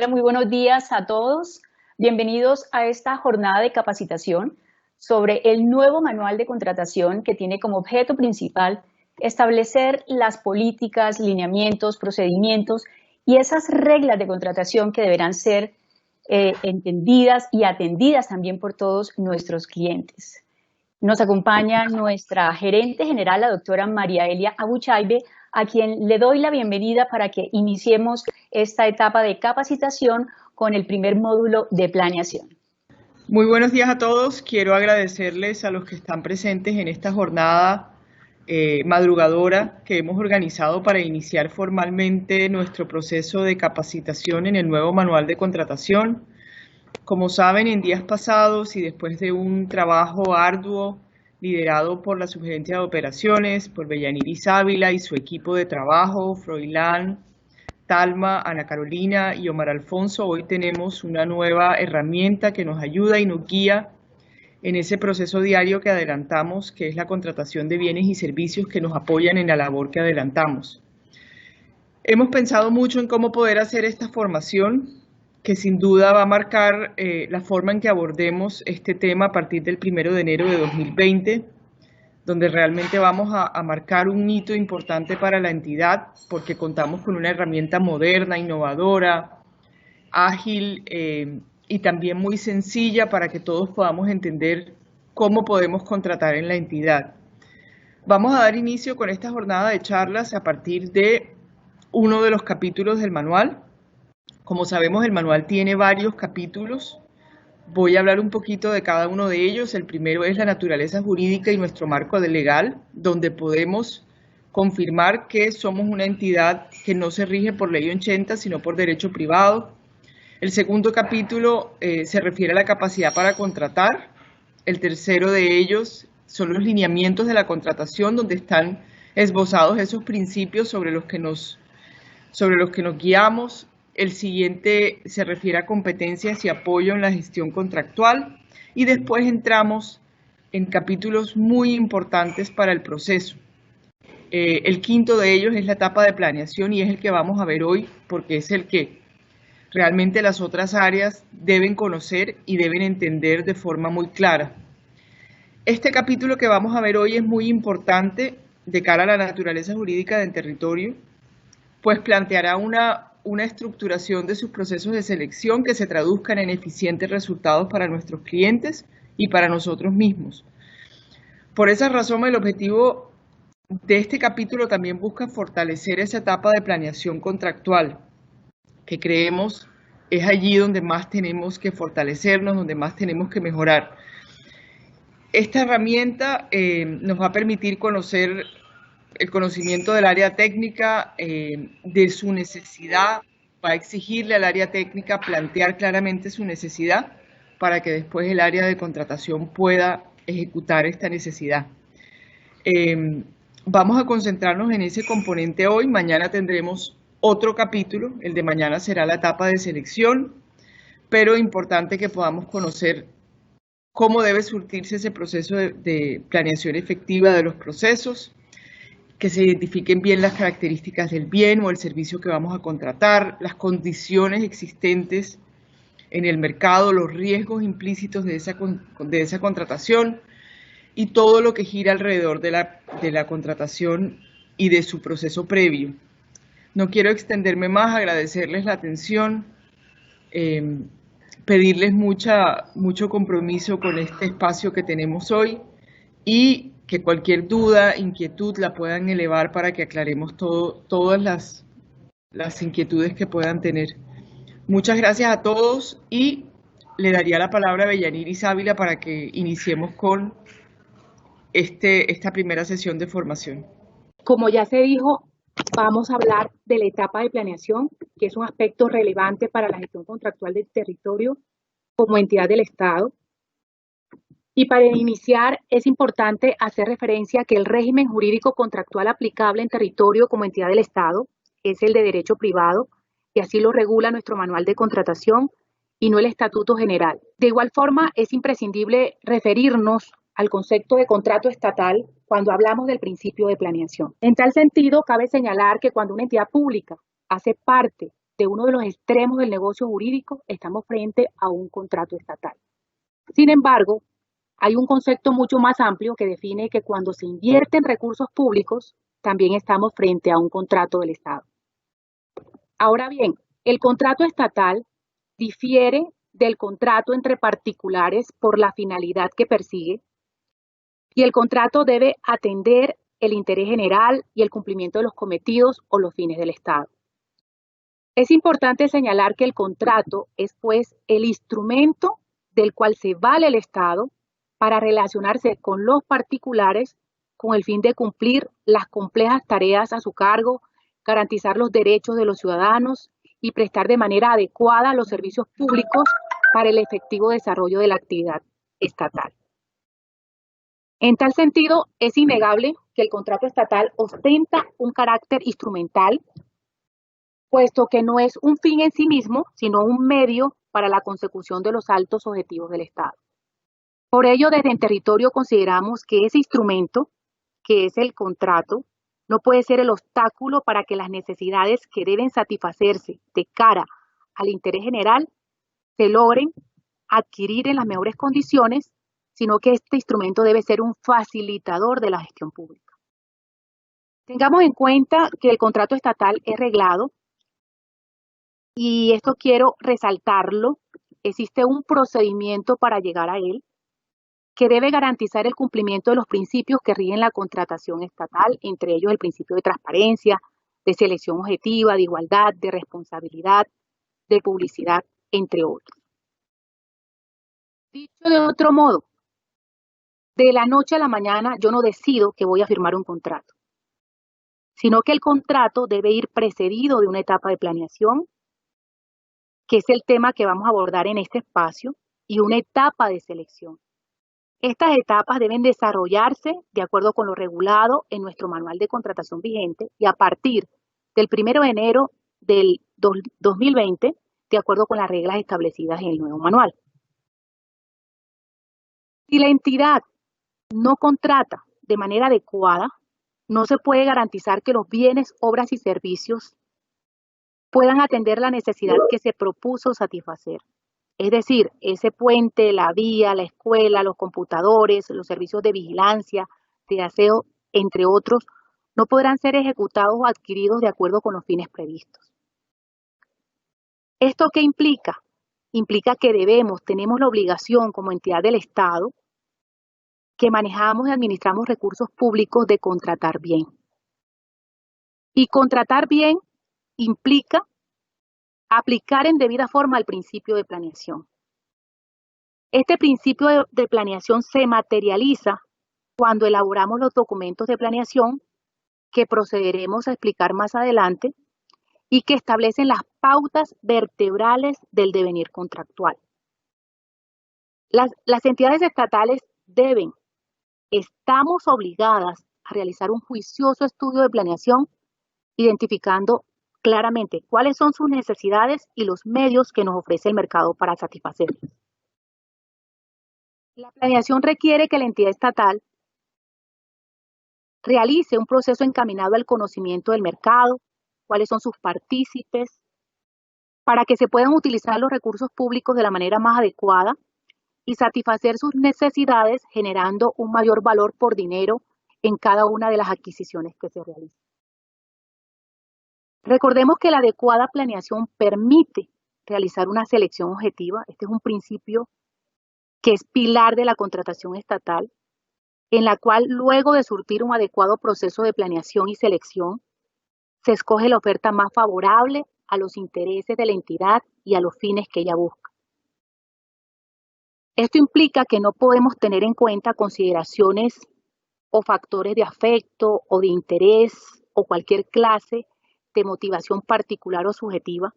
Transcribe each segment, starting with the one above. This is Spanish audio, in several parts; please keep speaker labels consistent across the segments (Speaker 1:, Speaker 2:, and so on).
Speaker 1: Hola, muy buenos días a todos. Bienvenidos a esta jornada de capacitación sobre el nuevo manual de contratación que tiene como objeto principal establecer las políticas, lineamientos, procedimientos y esas reglas de contratación que deberán ser entendidas y atendidas también por todos nuestros clientes. Nos acompaña nuestra gerente general, la doctora María Elia Abuchaibe, a quien le doy la bienvenida para que iniciemos esta etapa de capacitación con el primer módulo de planeación.
Speaker 2: Muy buenos días a todos. Quiero agradecerles a los que están presentes en esta jornada madrugadora que hemos organizado para iniciar formalmente nuestro proceso de capacitación en el nuevo manual de contratación. Como saben, en días pasados y después de un trabajo arduo liderado por la Subgerencia de Operaciones, por Bellaniris Ávila y su equipo de trabajo, Froilán, Talma, Ana Carolina y Omar Alfonso, hoy tenemos una nueva herramienta que nos ayuda y nos guía en ese proceso diario que adelantamos, que es la contratación de bienes y servicios que nos apoyan en la labor que adelantamos. Hemos pensado mucho en cómo poder hacer esta formación, que sin duda va a marcar la forma en que abordemos este tema a partir del 1 de enero de 2020, donde realmente vamos a marcar un hito importante para la entidad, porque contamos con una herramienta moderna, innovadora, ágil y también muy sencilla para que todos podamos entender cómo podemos contratar en la entidad. Vamos a dar inicio con esta jornada de charlas a partir de uno de los capítulos del manual. Como sabemos, el manual tiene varios capítulos. Voy a hablar un poquito de cada uno de ellos. El primero es la naturaleza jurídica y nuestro marco legal, donde podemos confirmar que somos una entidad que no se rige por ley 80, sino por derecho privado. El segundo capítulo se refiere a la capacidad para contratar. El tercero de ellos son los lineamientos de la contratación, donde están esbozados esos principios sobre los que nos guiamos. El siguiente se refiere a competencias y apoyo en la gestión contractual y después entramos en capítulos muy importantes para el proceso. El quinto de ellos es la etapa de planeación y es el que vamos a ver hoy porque es el que realmente las otras áreas deben conocer y deben entender de forma muy clara. Este capítulo que vamos a ver hoy es muy importante de cara a la naturaleza jurídica del territorio, pues planteará una estructuración de sus procesos de selección que se traduzcan en eficientes resultados para nuestros clientes y para nosotros mismos. Por esa razón, el objetivo de este capítulo también busca fortalecer esa etapa de planeación contractual, que creemos es allí donde más tenemos que fortalecernos, donde más tenemos que mejorar. Esta herramienta nos va a permitir conocer el conocimiento del área técnica, de su necesidad, va a exigirle al área técnica plantear claramente su necesidad para que después el área de contratación pueda ejecutar esta necesidad. Vamos a concentrarnos en ese componente hoy. Mañana tendremos otro capítulo, el de mañana será la etapa de selección, pero importante que podamos conocer cómo debe surtirse ese proceso de planeación efectiva de los procesos, que se identifiquen bien las características del bien o el servicio que vamos a contratar, las condiciones existentes en el mercado, los riesgos implícitos de esa contratación y todo lo que gira alrededor de la contratación y de su proceso previo. No quiero extenderme más, agradecerles la atención, pedirles mucho compromiso con este espacio que tenemos hoy y que cualquier duda, inquietud la puedan elevar para que aclaremos todas las inquietudes que puedan tener. Muchas gracias a todos y le daría la palabra a Bellaniris Ávila para que iniciemos con esta primera sesión de formación.
Speaker 3: Como ya se dijo, vamos a hablar de la etapa de planeación, que es un aspecto relevante para la gestión contractual del territorio como entidad del Estado. Y para iniciar es importante hacer referencia a que el régimen jurídico contractual aplicable en territorio como entidad del Estado es el de derecho privado y así lo regula nuestro manual de contratación y no el Estatuto General. De igual forma, es imprescindible referirnos al concepto de contrato estatal cuando hablamos del principio de planeación. En tal sentido, cabe señalar que cuando una entidad pública hace parte de uno de los extremos del negocio jurídico, estamos frente a un contrato estatal. Sin embargo, hay un concepto mucho más amplio que define que cuando se invierten recursos públicos, también estamos frente a un contrato del Estado. Ahora bien, el contrato estatal difiere del contrato entre particulares por la finalidad que persigue, y el contrato debe atender el interés general y el cumplimiento de los cometidos o los fines del Estado. Es importante señalar que el contrato es, pues, el instrumento del cual se vale el Estado para relacionarse con los particulares con el fin de cumplir las complejas tareas a su cargo, garantizar los derechos de los ciudadanos y prestar de manera adecuada los servicios públicos para el efectivo desarrollo de la actividad estatal. En tal sentido, es innegable que el contrato estatal ostenta un carácter instrumental, puesto que no es un fin en sí mismo, sino un medio para la consecución de los altos objetivos del Estado. Por ello, desde el territorio consideramos que ese instrumento, que es el contrato, no puede ser el obstáculo para que las necesidades que deben satisfacerse de cara al interés general se logren adquirir en las mejores condiciones, sino que este instrumento debe ser un facilitador de la gestión pública. Tengamos en cuenta que el contrato estatal es reglado, y esto quiero resaltarlo, existe un procedimiento para llegar a él, que debe garantizar el cumplimiento de los principios que rigen la contratación estatal, entre ellos el principio de transparencia, de selección objetiva, de igualdad, de responsabilidad, de publicidad, entre otros. Dicho de otro modo, de la noche a la mañana yo no decido que voy a firmar un contrato, sino que el contrato debe ir precedido de una etapa de planeación, que es el tema que vamos a abordar en este espacio, y una etapa de selección. Estas etapas deben desarrollarse de acuerdo con lo regulado en nuestro manual de contratación vigente y a partir del 1 de enero del 2020, de acuerdo con las reglas establecidas en el nuevo manual. Si la entidad no contrata de manera adecuada, no se puede garantizar que los bienes, obras y servicios puedan atender la necesidad que se propuso satisfacer. Es decir, ese puente, la vía, la escuela, los computadores, los servicios de vigilancia, de aseo, entre otros, no podrán ser ejecutados o adquiridos de acuerdo con los fines previstos. ¿Esto qué implica? Implica que tenemos la obligación como entidad del Estado, que manejamos y administramos recursos públicos, de contratar bien. Y contratar bien implica aplicar en debida forma el principio de planeación. Este principio de planeación se materializa cuando elaboramos los documentos de planeación que procederemos a explicar más adelante y que establecen las pautas vertebrales del devenir contractual. Las entidades estatales estamos obligadas a realizar un juicioso estudio de planeación, identificando claramente cuáles son sus necesidades y los medios que nos ofrece el mercado para satisfacerlas. La planeación requiere que la entidad estatal realice un proceso encaminado al conocimiento del mercado, cuáles son sus partícipes, para que se puedan utilizar los recursos públicos de la manera más adecuada y satisfacer sus necesidades, generando un mayor valor por dinero en cada una de las adquisiciones que se realicen. Recordemos que la adecuada planeación permite realizar una selección objetiva. Este es un principio que es pilar de la contratación estatal, en la cual, luego de surtir un adecuado proceso de planeación y selección, se escoge la oferta más favorable a los intereses de la entidad y a los fines que ella busca. Esto implica que no podemos tener en cuenta consideraciones o factores de afecto o de interés o cualquier clase de motivación particular o subjetiva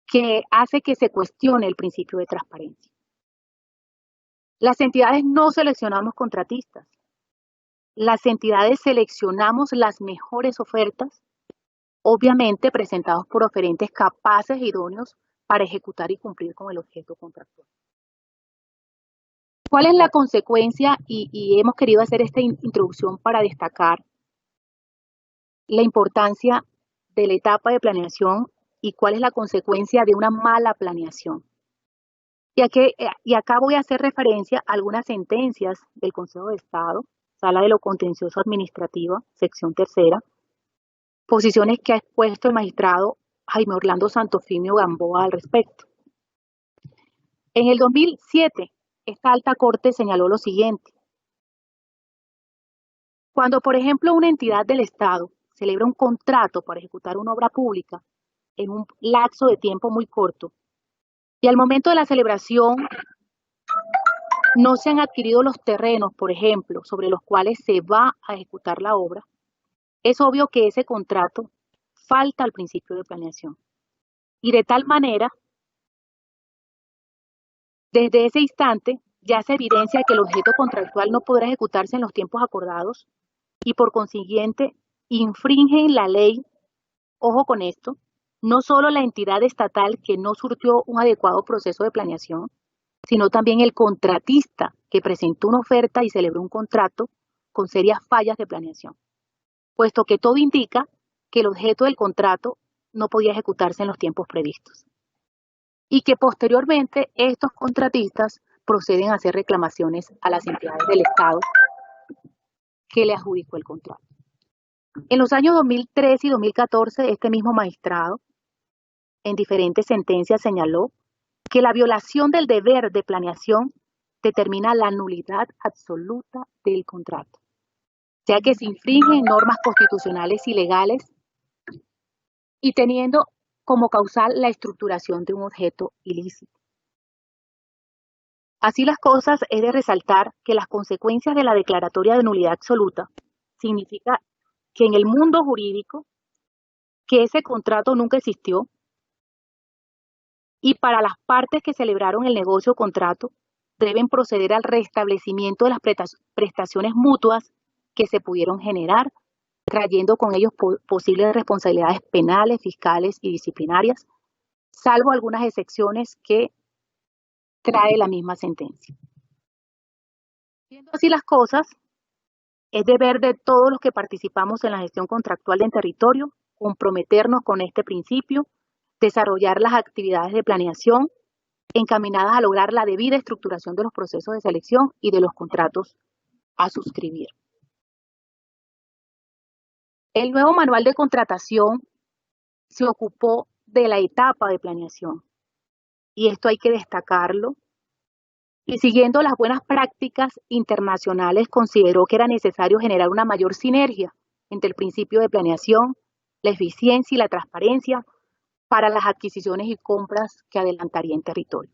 Speaker 3: que hace que se cuestione el principio de transparencia. Las entidades no seleccionamos contratistas. Las entidades seleccionamos las mejores ofertas, obviamente presentados por oferentes capaces e idóneos para ejecutar y cumplir con el objeto contractual. ¿Cuál es la consecuencia? Y hemos querido hacer esta introducción para destacar la importancia de la etapa de planeación y cuál es la consecuencia de una mala planeación. Y acá voy a hacer referencia a algunas sentencias del Consejo de Estado, Sala de lo Contencioso Administrativa, sección tercera, posiciones que ha expuesto el magistrado Jaime Orlando Santofimio Gamboa al respecto. En el 2007, esta alta corte señaló lo siguiente: cuando, por ejemplo, una entidad del Estado celebra un contrato para ejecutar una obra pública en un lapso de tiempo muy corto, y al momento de la celebración no se han adquirido los terrenos, por ejemplo, sobre los cuales se va a ejecutar la obra, es obvio que ese contrato falta al principio de planeación. Y de tal manera, desde ese instante, ya se evidencia que el objeto contractual no podrá ejecutarse en los tiempos acordados y por consiguiente infringe la ley, ojo con esto, no solo la entidad estatal que no surtió un adecuado proceso de planeación, sino también el contratista que presentó una oferta y celebró un contrato con serias fallas de planeación, puesto que todo indica que el objeto del contrato no podía ejecutarse en los tiempos previstos y que posteriormente estos contratistas proceden a hacer reclamaciones a las entidades del Estado que le adjudicó el contrato. En los años 2013 y 2014, este mismo magistrado, en diferentes sentencias, señaló que la violación del deber de planeación determina la nulidad absoluta del contrato, ya que se infringen normas constitucionales y legales y teniendo como causal la estructuración de un objeto ilícito. Así las cosas, es de resaltar que las consecuencias de la declaratoria de nulidad absoluta significa que en el mundo jurídico que ese contrato nunca existió y para las partes que celebraron el negocio o contrato deben proceder al restablecimiento de las prestaciones mutuas que se pudieron generar, trayendo con ellos posibles responsabilidades penales, fiscales y disciplinarias, salvo algunas excepciones que trae la misma sentencia. Viendo así las cosas, es deber de todos los que participamos en la gestión contractual en territorio comprometernos con este principio, desarrollar las actividades de planeación encaminadas a lograr la debida estructuración de los procesos de selección y de los contratos a suscribir. El nuevo manual de contratación se ocupó de la etapa de planeación y esto hay que destacarlo. Y siguiendo las buenas prácticas internacionales, consideró que era necesario generar una mayor sinergia entre el principio de planeación, la eficiencia y la transparencia para las adquisiciones y compras que adelantaría en territorio.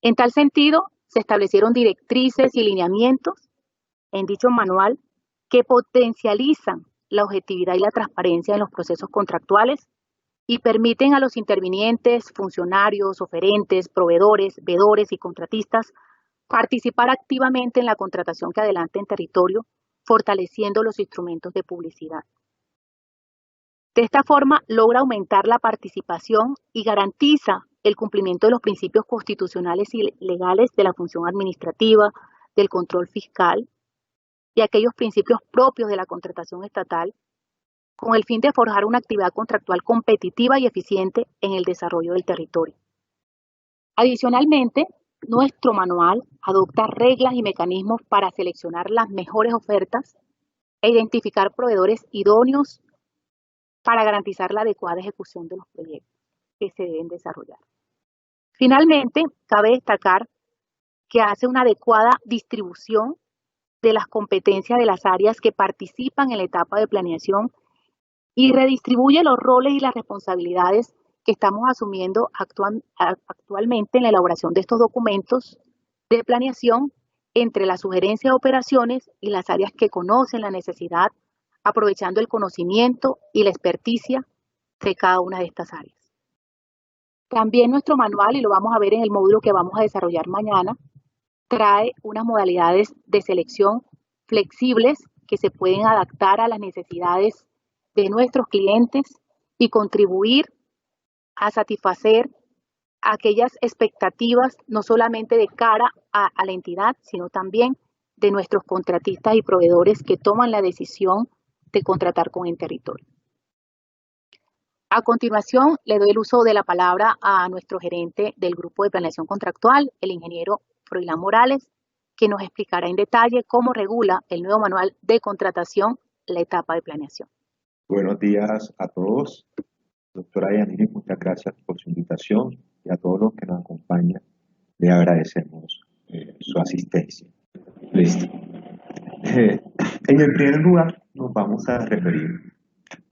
Speaker 3: En tal sentido, se establecieron directrices y lineamientos en dicho manual que potencializan la objetividad y la transparencia en los procesos contractuales y permiten a los intervinientes, funcionarios, oferentes, proveedores, vedores y contratistas participar activamente en la contratación que adelante en territorio, fortaleciendo los instrumentos de publicidad. De esta forma, logra aumentar la participación y garantiza el cumplimiento de los principios constitucionales y legales de la función administrativa, del control fiscal y aquellos principios propios de la contratación estatal, con el fin de forjar una actividad contractual competitiva y eficiente en el desarrollo del territorio. Adicionalmente, nuestro manual adopta reglas y mecanismos para seleccionar las mejores ofertas e identificar proveedores idóneos para garantizar la adecuada ejecución de los proyectos que se deben desarrollar. Finalmente, cabe destacar que hace una adecuada distribución de las competencias de las áreas que participan en la etapa de planeación y redistribuye los roles y las responsabilidades que estamos asumiendo actualmente en la elaboración de estos documentos de planeación entre la sugerencia de operaciones y las áreas que conocen la necesidad, aprovechando el conocimiento y la experticia de cada una de estas áreas. También nuestro manual, y lo vamos a ver en el módulo que vamos a desarrollar mañana, trae unas modalidades de selección flexibles que se pueden adaptar a las necesidades de nuestros clientes y contribuir a satisfacer aquellas expectativas no solamente de cara a la entidad, sino también de nuestros contratistas y proveedores que toman la decisión de contratar con el territorio. A continuación, le doy el uso de la palabra a nuestro gerente del Grupo de Planeación Contractual, el ingeniero Froilán Morales, que nos explicará en detalle cómo regula el nuevo manual de contratación la etapa de planeación.
Speaker 4: Buenos días a todos. Doctora Yanine, muchas gracias por su invitación y a todos los que nos acompañan. Le agradecemos su asistencia. Listo. En el primer lugar, nos vamos a referir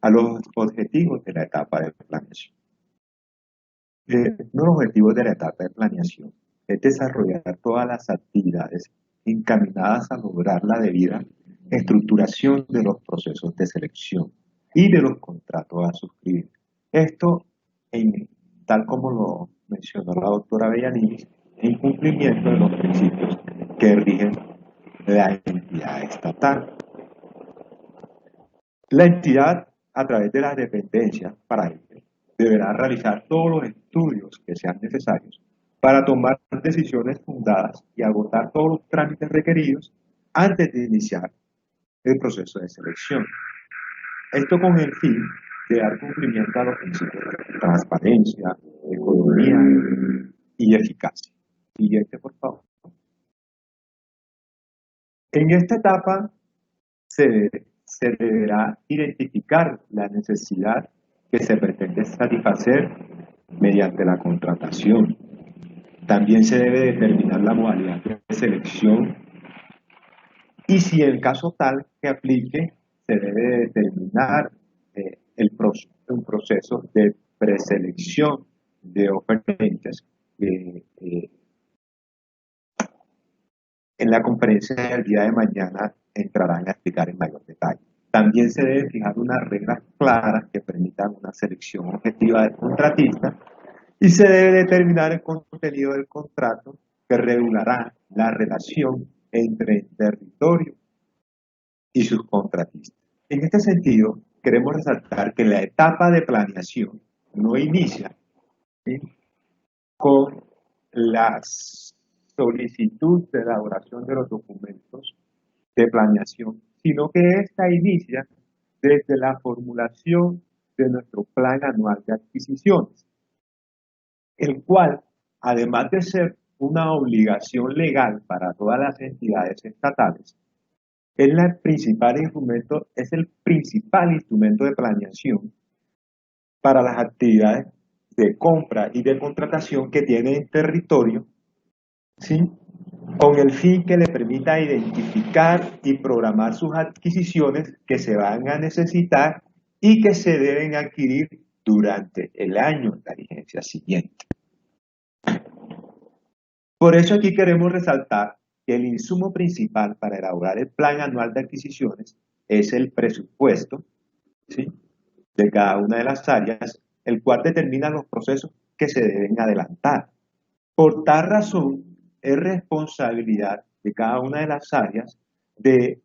Speaker 4: a los objetivos de la etapa de planeación. Uno de los objetivos de la etapa de planeación es desarrollar todas las actividades encaminadas a lograr la debida estructuración de los procesos de selección y de los contratos a suscribir. Esto, tal como lo mencionó la doctora Bellaninis, en cumplimiento de los principios que rigen la entidad estatal. La entidad, a través de las dependencias para ello, deberá realizar todos los estudios que sean necesarios para tomar decisiones fundadas y agotar todos los trámites requeridos antes de iniciar el proceso de selección. Esto con el fin de dar cumplimiento a los principios de transparencia, economía y eficacia. Siguiente, por favor. En esta etapa se deberá identificar la necesidad que se pretende satisfacer mediante la contratación. También se debe determinar la modalidad de selección y, si en caso tal que aplique, se debe determinar un proceso de preselección de oferentes que en la conferencia del día de mañana entrarán a explicar en mayor detalle. También se debe fijar unas reglas claras que permitan una selección objetiva del contratista y se debe determinar el contenido del contrato que regulará la relación entre el territorio y sus contratistas. En este sentido, queremos resaltar que la etapa de planeación no inicia con la solicitud de elaboración de los documentos de planeación, sino que esta inicia desde la formulación de nuestro plan anual de adquisiciones, el cual, además de ser una obligación legal para todas las entidades estatales, es el principal instrumento de planeación para las actividades de compra y de contratación que tiene el territorio, ¿sí?, con el fin que le permita identificar y programar sus adquisiciones que se van a necesitar y que se deben adquirir durante el año de la vigencia siguiente. Por eso aquí queremos resaltar que el insumo principal para elaborar el plan anual de adquisiciones es el presupuesto, ¿sí?, de cada una de las áreas, el cual determina los procesos que se deben adelantar. Por tal razón, es responsabilidad de cada una de las áreas de,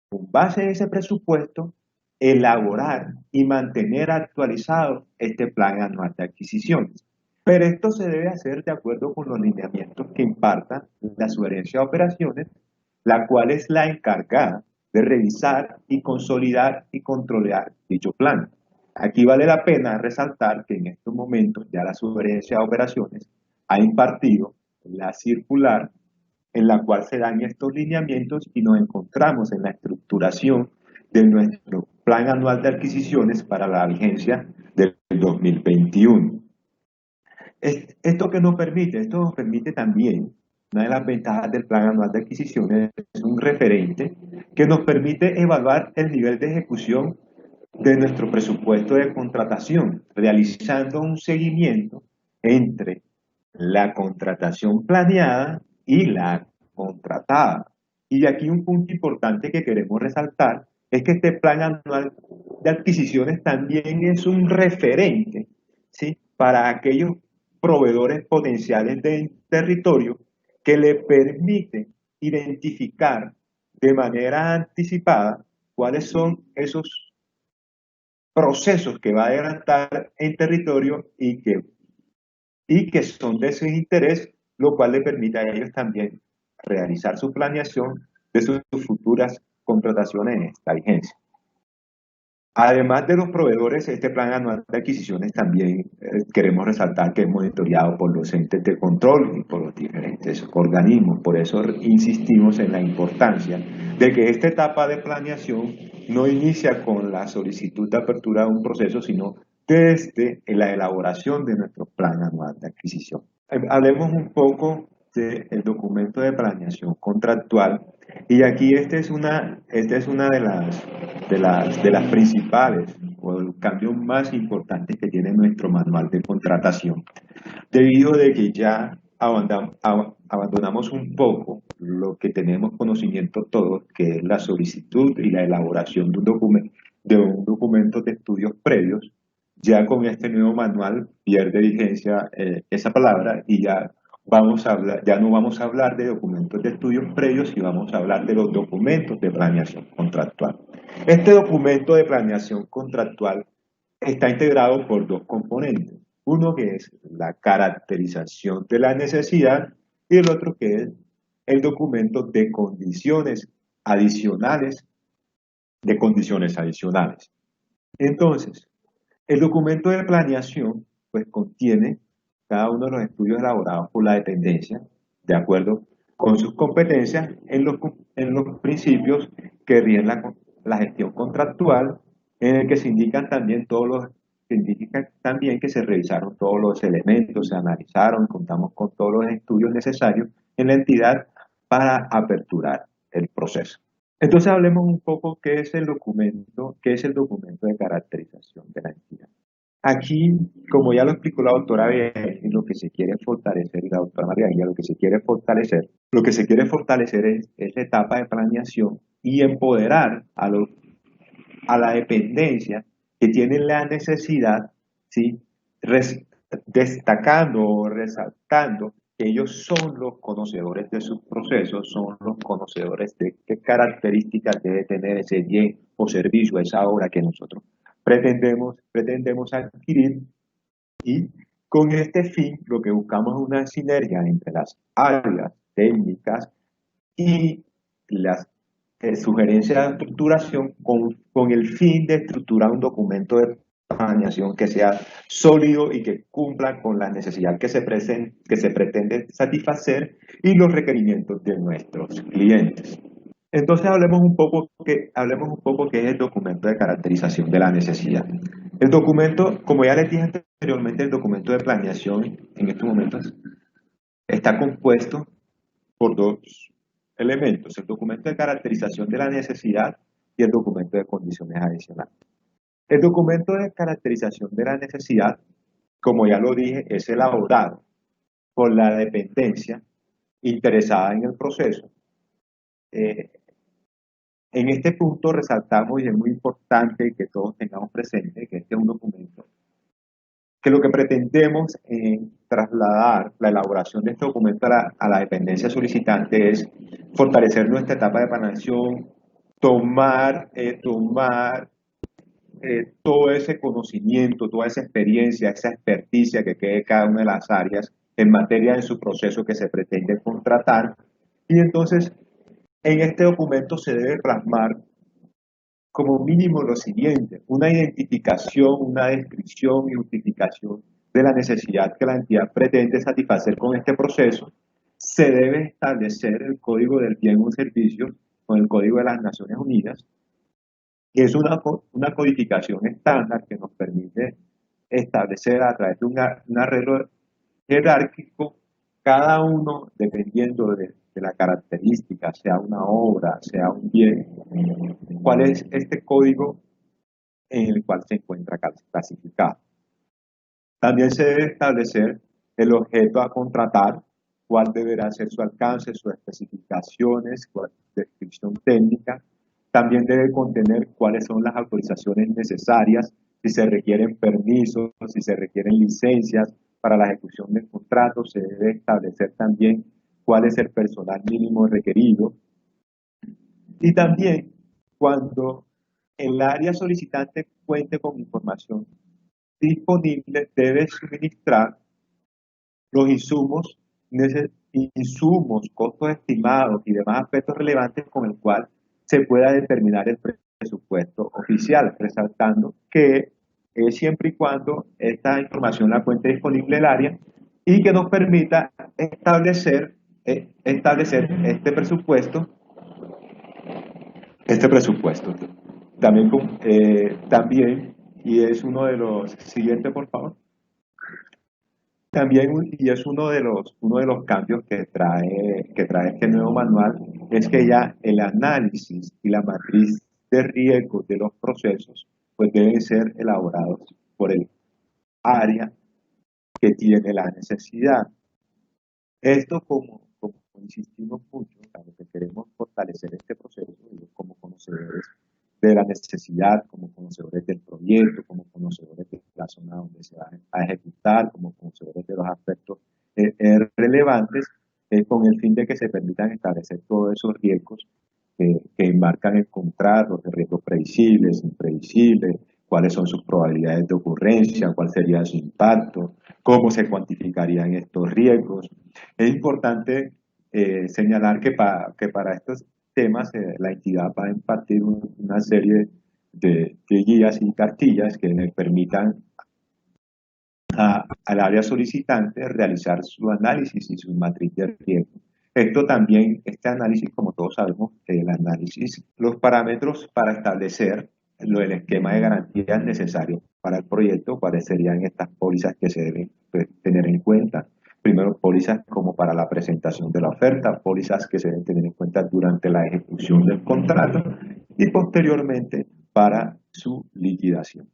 Speaker 4: con base en ese presupuesto, elaborar y mantener actualizado este plan anual de adquisiciones. Pero esto se debe hacer de acuerdo con los lineamientos que imparta la Sugerencia de Operaciones, la cual es la encargada de revisar y consolidar y controlar dicho plan. Aquí vale la pena resaltar que en estos momentos ya la Sugerencia de Operaciones ha impartido la circular en la cual se dan estos lineamientos y nos encontramos en la estructuración de nuestro plan anual de adquisiciones para la vigencia del 2021. ¿Esto qué nos permite? Esto nos permite también, una de las ventajas del plan anual de adquisiciones es un referente que nos permite evaluar el nivel de ejecución de nuestro presupuesto de contratación, realizando un seguimiento entre la contratación planeada y la contratada. Y aquí un punto importante que queremos resaltar es que este plan anual de adquisiciones también es un referente, ¿sí?, para aquellos proveedores potenciales de territorio que le permiten identificar de manera anticipada cuáles son esos procesos que va a adelantar en territorio y que son de su interés, lo cual le permite a ellos también realizar su planeación de sus futuras contrataciones en esta vigencia. Además de los proveedores, este plan anual de adquisiciones también queremos resaltar que es monitoreado por los entes de control y por los diferentes organismos. Por eso insistimos en la importancia de que esta etapa de planeación no inicia con la solicitud de apertura de un proceso, sino desde la elaboración de nuestro plan anual de adquisición. Hablemos un poco del documento de planeación contractual, y aquí esta es una de las principales o los cambios más importantes que tiene nuestro manual de contratación, debido de que ya abandonamos un poco lo que tenemos conocimiento todos, que es la solicitud y la elaboración de un documento de estudios previos. Ya con este nuevo manual pierde vigencia esa palabra, y ya no vamos a hablar de documentos de estudios previos, y vamos a hablar de los documentos de planeación contractual. Este documento de planeación contractual está integrado por dos componentes. Uno que es la caracterización de la necesidad, y el otro que es el documento de condiciones adicionales. Entonces, el documento de planeación pues contiene cada uno de los estudios elaborados por la dependencia, de acuerdo con sus competencias en los principios que rigen la gestión contractual, en el que se indican también que se revisaron todos los elementos, se analizaron, contamos con todos los estudios necesarios en la entidad para aperturar el proceso. Entonces hablemos un poco qué es el documento de caracterización de la entidad. Aquí, como ya lo explicó la doctora Bea, lo que se quiere fortalecer, y la doctora María, lo que se quiere fortalecer es la etapa de planeación y empoderar a la dependencia que tiene la necesidad, ¿sí? Destacando o resaltando que ellos son los conocedores de sus procesos, son los conocedores de qué características debe tener ese bien o servicio, esa obra que nosotros pretendemos adquirir. Y con este fin lo que buscamos es una sinergia entre las áreas técnicas y las sugerencias de estructuración con el fin de estructurar un documento de planeación que sea sólido y que cumpla con la necesidad que se pretende satisfacer y los requerimientos de nuestros clientes. Entonces hablemos un poco qué es el documento de caracterización de la necesidad. El documento, como ya les dije anteriormente, el documento de planeación en estos momentos está compuesto por dos elementos: el documento de caracterización de la necesidad y el documento de condiciones adicionales. El documento de caracterización de la necesidad, como ya lo dije, es elaborado por la dependencia interesada en el proceso. En este punto resaltamos, y es muy importante que todos tengamos presente, que este es un documento que lo que pretendemos en trasladar la elaboración de este documento a la dependencia solicitante es fortalecer nuestra etapa de planeación, tomar todo ese conocimiento, toda esa experiencia, esa experticia que quede cada una de las áreas en materia de su proceso que se pretende contratar. Y entonces, en este documento se debe plasmar como mínimo lo siguiente: una identificación, una descripción y justificación de la necesidad que la entidad pretende satisfacer con este proceso. Se debe establecer el código del bien o servicio con el código de las Naciones Unidas, que es una codificación estándar que nos permite establecer a través de un arreglo jerárquico cada uno, dependiendo de la característica, sea una obra, sea un bien, cuál es este código en el cual se encuentra clasificado. También se debe establecer el objeto a contratar, cuál deberá ser su alcance, sus especificaciones, su descripción técnica. También debe contener cuáles son las autorizaciones necesarias, si se requieren permisos, si se requieren licencias para la ejecución del contrato. Se debe establecer también cuál es el personal mínimo requerido. Y también, cuando el área solicitante cuente con información disponible, debe suministrar los insumos, costos estimados y demás aspectos relevantes con el cual se pueda determinar el presupuesto oficial, resaltando que siempre y cuando esta información la cuente disponible el área y que nos permita establecer este presupuesto. También, y es uno de los, siguiente por favor, también, y es uno de los cambios que trae este nuevo manual, es que ya el análisis y la matriz de riesgo de los procesos pues deben ser elaborados por el área que tiene la necesidad. Esto como insistimos mucho, lo que queremos fortalecer este proceso como conocedores de la necesidad, como conocedores del proyecto, como conocedores de la zona donde se va a ejecutar, como conocedores de los aspectos relevantes, con el fin de que se permitan establecer todos esos riesgos que enmarcan el contrato, los riesgos previsibles, imprevisibles, cuáles son sus probabilidades de ocurrencia, cuál sería su impacto, cómo se cuantificarían estos riesgos. Es importante señalar que para estos temas la entidad va a impartir una serie de guías y cartillas que le permitan al área solicitante realizar su análisis y su matriz de riesgo. Este análisis, como todos sabemos, el análisis, los parámetros para establecer el esquema de garantías necesarios para el proyecto, cuáles serían estas pólizas que se deben tener en cuenta. Primero, pólizas como para la presentación de la oferta, pólizas que se deben tener en cuenta durante la ejecución del contrato y posteriormente para su liquidación.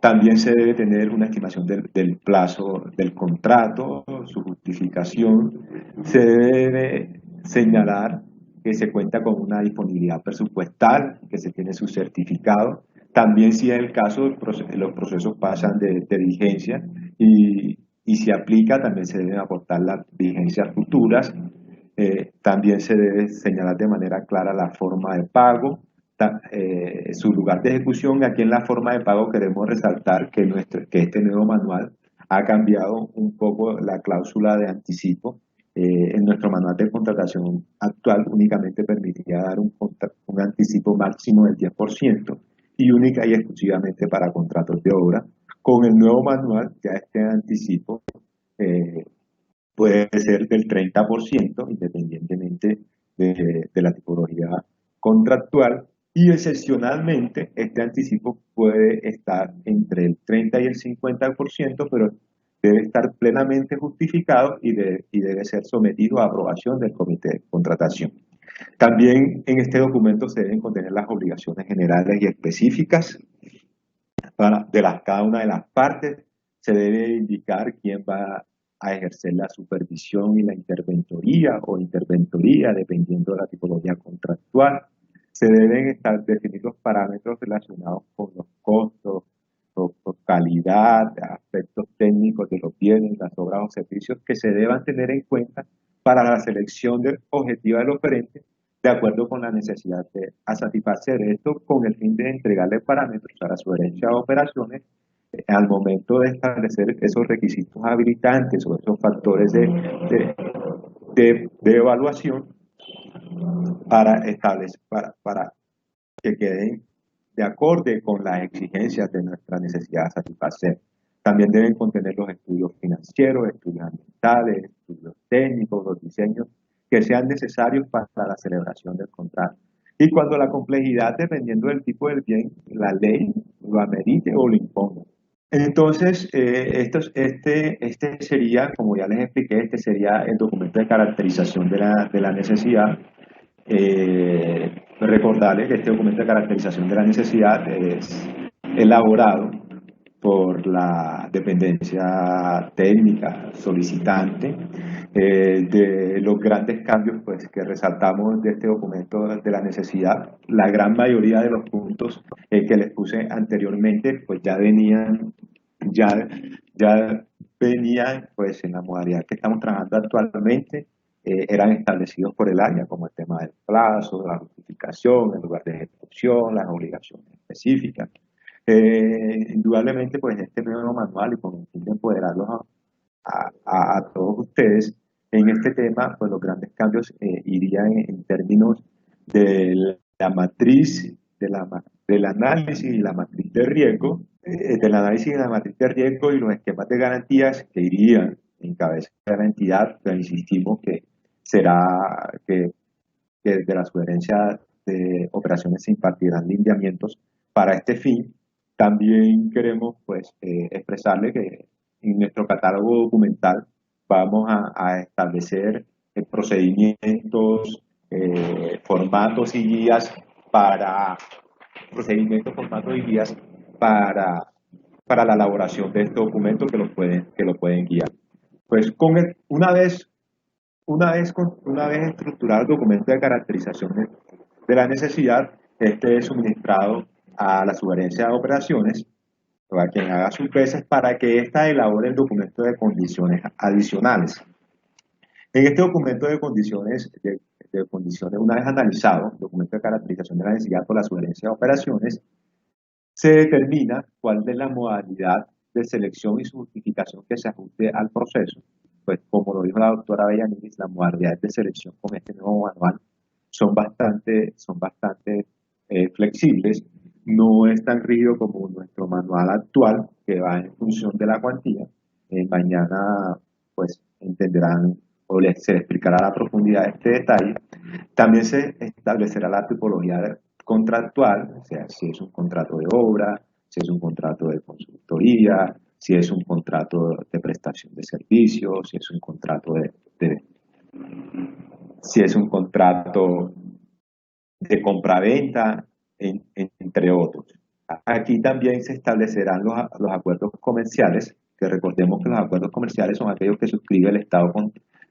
Speaker 4: También se debe tener una estimación del plazo del contrato, su justificación. Se debe señalar que se cuenta con una disponibilidad presupuestal, que se tiene su certificado. También, si es el caso, los procesos pasan de vigencia y se aplica, también se deben aportar las vigencias futuras. También se debe señalar de manera clara la forma de pago, su lugar de ejecución. Aquí en la forma de pago queremos resaltar que este nuevo manual ha cambiado un poco la cláusula de anticipo. En nuestro manual de contratación actual únicamente permitía dar un anticipo máximo del 10% y única y exclusivamente para contratos de obra. Con el nuevo manual ya este anticipo puede ser del 30% independientemente de la tipología contractual, y excepcionalmente este anticipo puede estar entre el 30 y el 50%, pero debe estar plenamente justificado y debe ser sometido a aprobación del comité de contratación. También en este documento se deben contener las obligaciones generales y específicas de cada una de las partes. Se debe indicar quién va a ejercer la supervisión y la interventoría o interventoría, dependiendo de la tipología contractual. Se deben definir los parámetros relacionados con los costos, por calidad, aspectos técnicos de los bienes, las obras o servicios que se deban tener en cuenta para la selección objetiva del oferente, de acuerdo con la necesidad a satisfacer esto, con el fin de entregarle parámetros a la sugerencia de operaciones al momento de establecer esos requisitos habilitantes o esos factores de evaluación para que queden de acorde con las exigencias de nuestra necesidad de satisfacer. También deben contener los estudios financieros, estudios ambientales, estudios técnicos, los diseños que sean necesarios para la celebración del contrato. Y cuando la complejidad, dependiendo del tipo del bien, la ley lo amerite o lo imponga. Entonces, este sería, como ya les expliqué, este sería el documento de caracterización de la necesidad. Recordarles que este documento de caracterización de la necesidad es elaborado por la dependencia técnica solicitante. De los grandes cambios pues, que resaltamos de este documento de la necesidad, la gran mayoría de los puntos que les puse anteriormente pues ya venían pues en la modalidad que estamos trabajando actualmente. Eran establecidos por el área, como el tema del plazo, la justificación, el lugar de ejecución, las obligaciones específicas. Indudablemente, pues este nuevo manual, y con el fin de empoderarlos a todos ustedes en este tema, pues los grandes cambios irían en términos de la matriz del análisis y la matriz de riesgo, del análisis de la matriz de riesgo y los esquemas de garantías que irían en cabeza de la entidad, pero insistimos que será que desde la sugerencia de operaciones se impartirán lineamientos para este fin. También queremos pues expresarle que en nuestro catálogo documental vamos a establecer procedimientos, formatos y guías para la elaboración de este documento que lo pueden guiar. Pues una vez estructurado el documento de caracterización de la necesidad, este es suministrado a la sugerencia de operaciones o a quien haga sus veces para que ésta elabore el documento de condiciones adicionales. En este documento de condiciones, una vez analizado el documento de caracterización de la necesidad por la sugerencia de operaciones, se determina cuál es la modalidad de selección y su justificación que se ajuste al proceso. Pues como lo dijo la doctora Bellaniris, las modalidades de selección con este nuevo manual son bastante flexibles, no es tan rígido como nuestro manual actual, que va en función de la cuantía. Mañana pues entenderán o se les explicará a la profundidad este detalle. También se establecerá la tipología contractual, o sea, si es un contrato de obra, si es un contrato de consultoría, si es un contrato de prestación de servicios, si es un contrato si es un contrato de compraventa, entre otros. Aquí también se establecerán los acuerdos comerciales, que recordemos que los acuerdos comerciales son aquellos que suscribe el Estado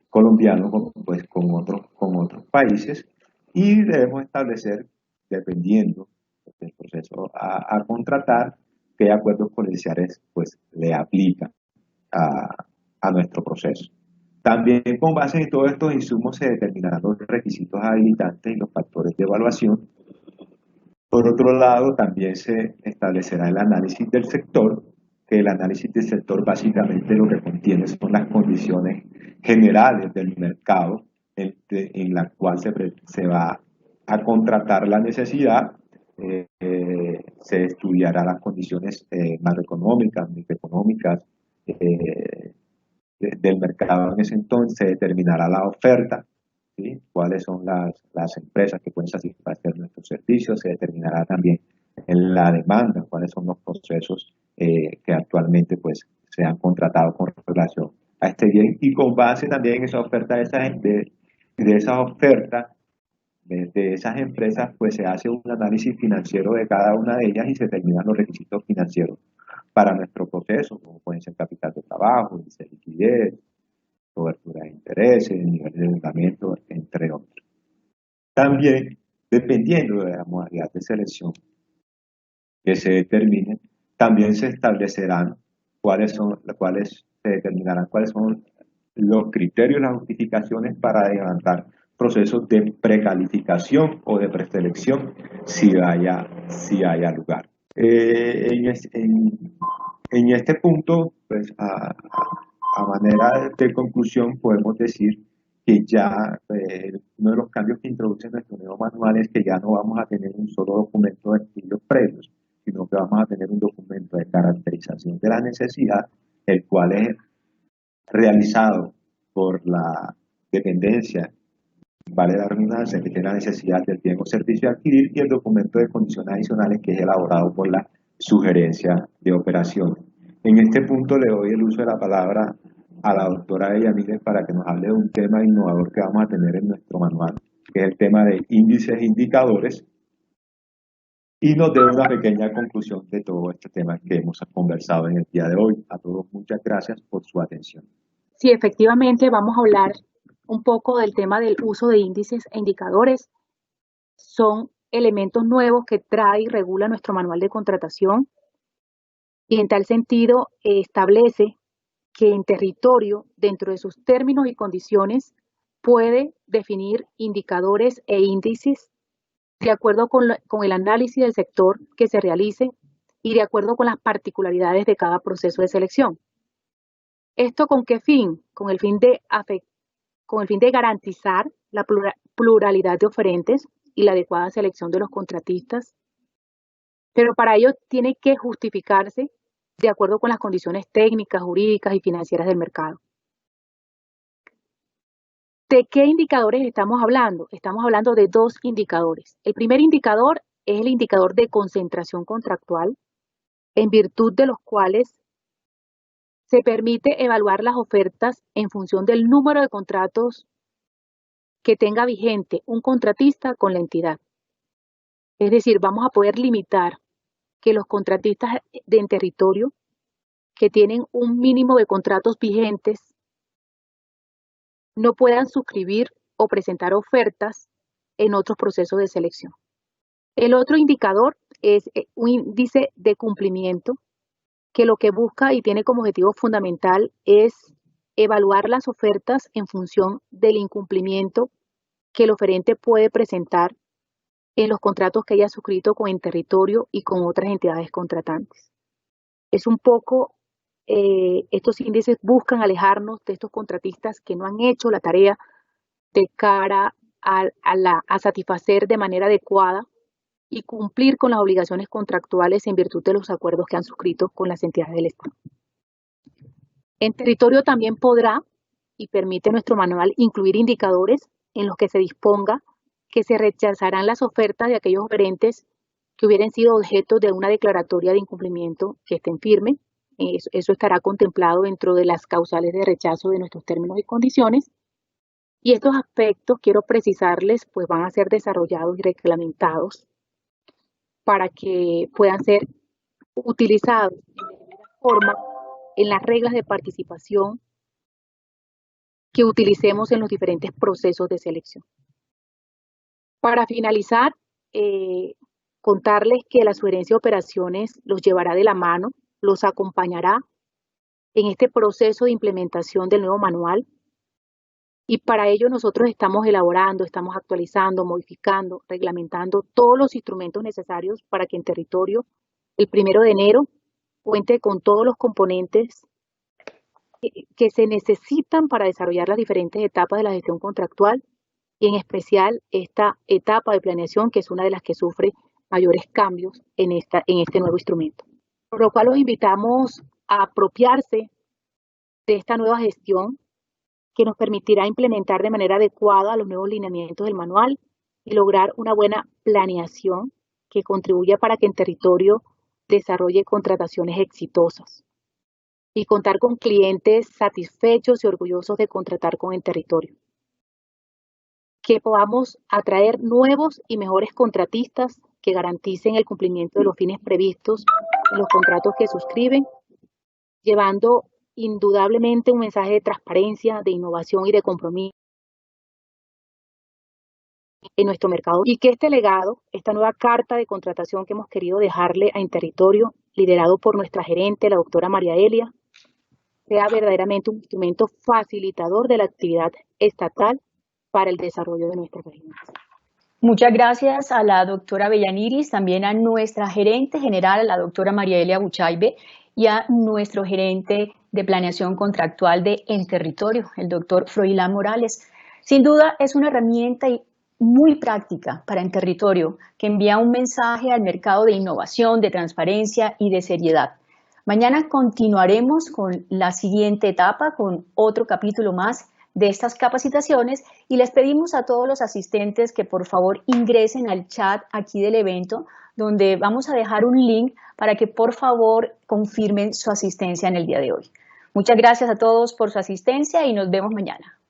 Speaker 4: colombiano con otros países, y debemos establecer, dependiendo del proceso a contratar, qué acuerdos comerciales pues le aplican a nuestro proceso. También con base en todos estos insumos se determinarán los requisitos habilitantes y los factores de evaluación. Por otro lado, también se establecerá el análisis del sector, que el análisis del sector básicamente lo que contiene son las condiciones generales del mercado en la cual se va a contratar la necesidad. Se estudiará las condiciones macroeconómicas, microeconómicas del mercado en ese entonces, se determinará la oferta, ¿sí? Cuáles son las empresas que pueden satisfacer nuestros servicios, se determinará también en la demanda, cuáles son los procesos que actualmente pues se han contratado con relación a este bien, y con base también en esa oferta de esas ofertas de esas empresas, pues se hace un análisis financiero de cada una de ellas y se determinan los requisitos financieros para nuestro proceso, como pueden ser capital de trabajo, índice de liquidez, cobertura de intereses, nivel de endeudamiento, entre otros. También, dependiendo de la modalidad de selección que se determine, también se establecerán se determinarán cuáles son los criterios y las justificaciones para adelantar procesos de precalificación o de preselección si haya lugar. En este punto, pues a manera de conclusión, podemos decir que ya uno de los cambios que introduce nuestro nuevo manual es que ya no vamos a tener un solo documento de estudios previos, sino que vamos a tener un documento de caracterización de la necesidad, el cual es realizado por la dependencia, vale la redundancia, que tiene la necesidad del bien o servicio a adquirir, y el documento de condiciones adicionales, que es elaborado por la sugerencia de operaciones. En este punto le doy el uso de la palabra a la doctora Bellaniris para que nos hable de un tema innovador que vamos a tener en nuestro manual, que es el tema de índices e indicadores, y nos dé una pequeña conclusión de todo este tema que hemos conversado en el día de hoy. A todos muchas gracias por su atención.
Speaker 3: Sí, efectivamente vamos a hablar un poco del tema del uso de índices e indicadores. Son elementos nuevos que trae y regula nuestro manual de contratación, y en tal sentido establece que en territorio, dentro de sus términos y condiciones, puede definir indicadores e índices de acuerdo con el análisis del sector que se realice y de acuerdo con las particularidades de cada proceso de selección. ¿Esto con qué fin? Con el fin de garantizar la pluralidad de oferentes y la adecuada selección de los contratistas, pero para ello tiene que justificarse de acuerdo con las condiciones técnicas, jurídicas y financieras del mercado. ¿De qué indicadores estamos hablando? Estamos hablando de dos indicadores. El primer indicador es el indicador de concentración contractual, en virtud de los cuales se permite evaluar las ofertas en función del número de contratos que tenga vigente un contratista con la entidad. Es decir, vamos a poder limitar que los contratistas en territorio que tienen un mínimo de contratos vigentes no puedan suscribir o presentar ofertas en otros procesos de selección. El otro indicador es un índice de cumplimiento que lo que busca y tiene como objetivo fundamental es evaluar las ofertas en función del incumplimiento que el oferente puede presentar en los contratos que haya suscrito con el territorio y con otras entidades contratantes. Es un poco, estos índices buscan alejarnos de estos contratistas que no han hecho la tarea de cara a satisfacer de manera adecuada y cumplir con las obligaciones contractuales en virtud de los acuerdos que han suscrito con las entidades del Estado. En territorio también podrá y permite nuestro manual incluir indicadores en los que se disponga que se rechazarán las ofertas de aquellos oferentes que hubieran sido objeto de una declaratoria de incumplimiento que estén firme. Eso estará contemplado dentro de las causales de rechazo de nuestros términos y condiciones. Y estos aspectos, quiero precisarles, pues van a ser desarrollados y reglamentados para que puedan ser utilizados de alguna forma en las reglas de participación que utilicemos en los diferentes procesos de selección. Para finalizar, contarles que la sugerencia de operaciones los llevará de la mano, los acompañará en este proceso de implementación del nuevo manual, y para ello nosotros estamos elaborando, estamos actualizando, modificando, reglamentando todos los instrumentos necesarios para que en territorio el 1 de enero cuente con todos los componentes que se necesitan para desarrollar las diferentes etapas de la gestión contractual, y en especial esta etapa de planeación, que es una de las que sufre mayores cambios en este nuevo instrumento. Por lo cual los invitamos a apropiarse de esta nueva gestión que nos permitirá implementar de manera adecuada los nuevos lineamientos del manual y lograr una buena planeación que contribuya para que en territorio desarrolle contrataciones exitosas y contar con clientes satisfechos y orgullosos de contratar con el territorio. Que podamos atraer nuevos y mejores contratistas que garanticen el cumplimiento de los fines previstos en los contratos que suscriben, llevando indudablemente un mensaje de transparencia, de innovación y de compromiso en nuestro mercado, y que este legado, esta nueva carta de contratación que hemos querido dejarle a Interterritorio, liderado por nuestra gerente, la doctora María Elia, sea verdaderamente un instrumento facilitador de la actividad estatal para el desarrollo de nuestras regiones.
Speaker 1: Muchas gracias a la doctora Bellaniris, también a nuestra gerente general, a la doctora María Elia Buchaibe, y a nuestro gerente de planeación contractual de En Territorio, el doctor Froilán Morales. Sin duda es una herramienta muy práctica para En Territorio, que envía un mensaje al mercado de innovación, de transparencia y de seriedad. Mañana continuaremos con la siguiente etapa, con otro capítulo más de estas capacitaciones, y les pedimos a todos los asistentes que por favor ingresen al chat aquí del evento, donde vamos a dejar un link para que por favor confirmen su asistencia en el día de hoy. Muchas gracias a todos por su asistencia y nos vemos mañana.